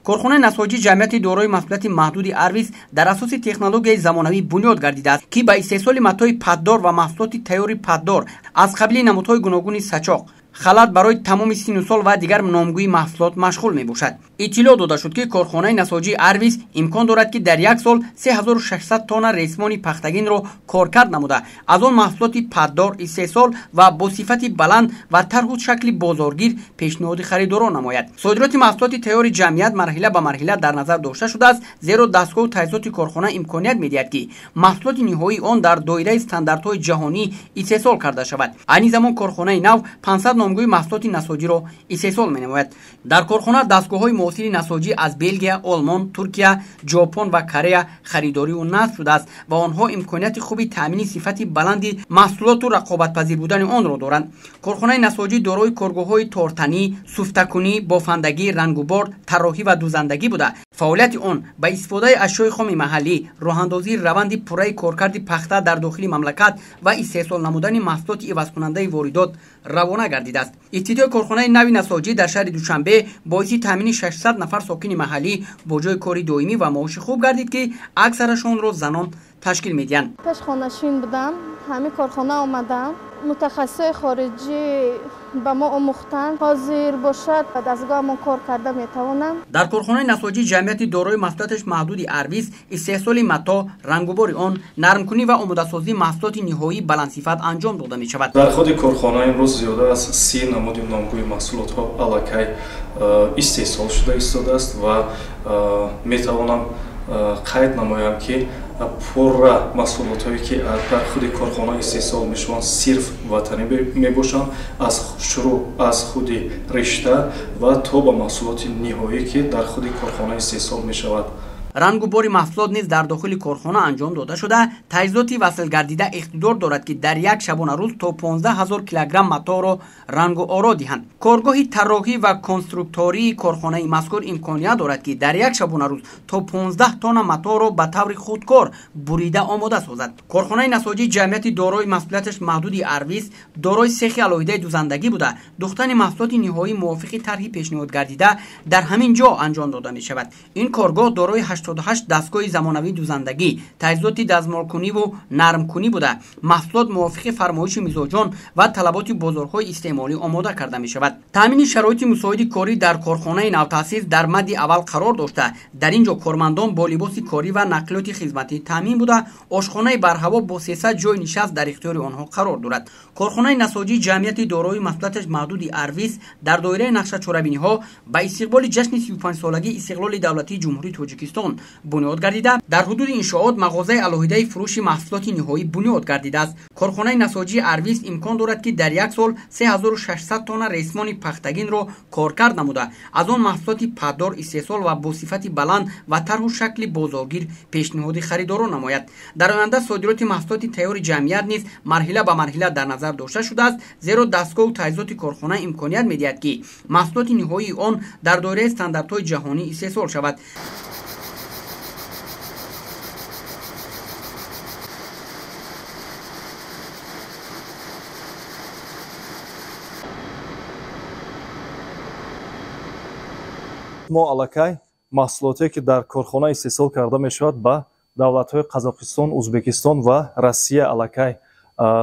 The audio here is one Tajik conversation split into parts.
корхонаи насоҷӣ ҷамъияти дорои масъулияти маҳдуди арвис дар асоси технологияи замонавӣ бунёд гардидааст, ки ба истеҳсоли матои патдор ва маҳсулоти тайёри патдор аз қабили намудҳои гуногуни сачоқ, халат барои тамоми синну сол ва дигар номгӯии маҳсулот машғул мебошад. иттилоъ дода шуд, ки корхонаи насоҷии арвис имкон дорад, ки дар як сол 3600 тонна ресмони пахтагинро коркард намуда, аз он маҳсулоти патдор истеҳсол ва бо сифати баланд ва тарҳу шакли бозоргир пешниҳоди харидорон намояд. содироти маҳсулоти тайёри ҷамъият марҳила ба марҳила дар назар дошта шудааст, зеро дастгоҳу таҷҳизоти корхона имконият медиҳад, ки маҳсулоти ниҳоии он дар доираи стандартҳои ҷаҳонӣ истеҳсол карда шавад. айни замон корхонаи нав 500 номгӯи маҳсулоти насоҷиро истеҳсол менамояд. дар корхона дастгоҳҳои муосири насоҷӣ аз Белгия, Олмон, Туркия, Ҷопон ва Корея харидорию насб шудааст ва онҳо имконияти хуби таъмини сифати баланди маҳсулоту рақобатпазир будани онро доранд. корхонаи насоҷӣ дорои коргоҳҳои тортанӣ, суфтакунӣ, бофандагӣ, рангубор, тарроҳӣ ва дузандагӣ буда, фаъолияти он ба истифодаи ашёи хоми маҳаллӣ, роҳандозии раванди пурраи коркарди пахта дар дохили мамлакат ва истеҳсол намудани маҳсулоти ивазкунандаи воридот равона гардидааст. ифтитоҳи корхонаи нави насоҷӣ дар шаҳри Душанбе боиси таъмини 600 нафар сокини маҳаллӣ бо ҷои кори доимӣ ва маоши хуб гардид, ки аксарашонро занон ташкил медиҳанд. пешхонашин будам, ҳамин корхона омадам, мутахассисои хориҷӣ ба мо омӯхтанд, ҳозир бошад ба дастгоҳамон кор карда метавонам. дар корхонаи насоҷӣ ҷамъияти дорои маҳсулоташ маҳдуди арвис истеҳсоли мато, рангубори он, нармкунӣ ва омодасозии маҳсулоти ниҳоии баландсифат анҷом дода мешавад. дар худи корхона имрӯз зиёда аз 30 намуди номгӯи маҳсулотҳо аллакай истеҳсол шуда истодааст ва метавонам қайд намоям, ки пурра маҳсулотҳое ки дар худи корхона истеҳсол мешаванд сирф ватанӣ мебошанд, аз шурӯъ аз худи ришта ва то ба маҳсулоти ниҳоӣ ки дар худи корхона истеҳсол мешавад. рангубори маҳсулот низ дар дохили корхона анҷом дода шуда, таҷҳизоти васлгардида иқтидор дорад, ки дар як шабонарӯз то 15 000 килограмм маторо рангу оро диҳанд. коргоҳи тарроҳӣ ва конструктории корхонаи мазкур имконият дорад, ки дар як шабонарӯз то 15 тонна маторо ба таври худкор бурида омода созад. корхонаи насоҷӣ ҷамъияти дорои масъулияташ маҳдуди арвис дорои сехи алоҳидаи дузандагӣ буда, духтани маҳсулоти ниҳоӣ мувофиқи тарҳи пешниҳод гардида дар ҳамин ҷо анҷом дода мешавад. ин коргоҳ дорои 88 дастгоҳи замонавии дузандагӣ, таҷҳизоти дастмолкуниву нармкунӣ буда, маҳсулот мувофиқи фармоиши мизоҷон ва талаботи бозорҳои истеъмолӣ омода карда мешавад. таъмини шароити мусоиди корӣ дар корхонаи навтаъсис дар мадди аввал қарор дошта, дар ин ҷо кормандон бо либоси корӣ ва нақлиёти хизматӣ таъмин буда, ошхонаи барҳаво бо 300 ҷои нишаст дар ихтиёри онҳо қарор дорад. корхонаи насоҷӣ ҷамъияти дорои маҳсулияташ маҳдуди арвис дар доираи нақшачорабиниҳо ба истиқболи ҷашни 35-солагии истиқлоли давлатии ҷумҳурии Тоҷикистон бунёд гардида, дар ҳудуди иншоот мағозаи алоҳидаи фурӯши маҳсулоти ниҳоӣ бунёд гардидааст. корхонаи насоҷии арвис имкон дорад, ки дар як сол 3600 тонна ресмони пахтагинро коркард намуда, аз он маҳсулоти патдор истеҳсол ва бо сифати баланд ва тарҳу шакли бозоргир пешниҳоди харидорон намояд. дар оянда содироти маҳсулоти тайёри ҷамъият низ марҳила ба марҳила дар назар дошта шудааст, зеро дастгоҳу таҷҳизоти корхона имконият медиҳад, ки маҳсулоти ниҳоии он дар доираи стандартҳои ҷаҳонӣ истеҳсол шавад. мо аллакай маҳсулоте ки дар корхона истеҳсол карда мешавад ба давлатҳои Қазоқистон, Ӯзбекистон ва Россия аллакай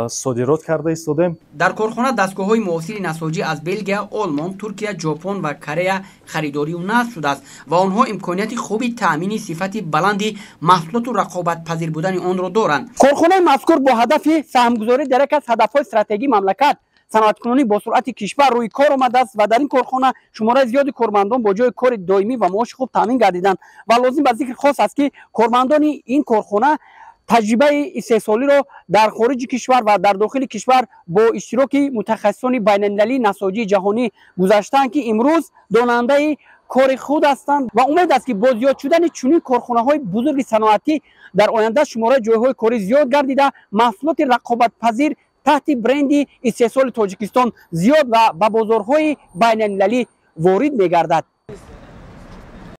содирот карда истодем. дар корхона дастгоҳҳои муосири насоҷӣ аз Белгия, Олмон, Туркия, Ҷопон ва Корея харидорию насб шудааст ва онҳо имконияти хуби таъмини сифати баланди маҳсулоту рақобатпазир будани онро доранд. корхонаи мазкур бо ҳадафи саҳмгузорӣ дар яке аз ҳадафҳои стратегии мамлакат санъаткунонӣ бо суръати кишвар рӯи кор омадааст ва дар ин корхона шумораи зиёди кормандон бо ҷои кори доимӣ ва маоши хуб таъмин гардиданд ва лозим ба зикр хос аст, ки кормандони ин корхона таҷрибаи истеҳсолиро дар хориҷи кишвар ва дар дохили кишвар бо иштироки мутахассисони байналмилалии насоҷии ҷаҳонӣ гузаштаанд, ки имрӯз донандаи кори худ ҳастанд ва умед аст, ки бо зиёд шудани чунин корхонаҳои бузурги саноатӣ дар оянда шумораи ҷойҳои корӣ зиёд гардида, маҳсулоти рақобатпазир таҳти бренди истеҳсоли Тоҷикистон зиёд ва ба бозорҳои байналмилалӣ ворид мегардад.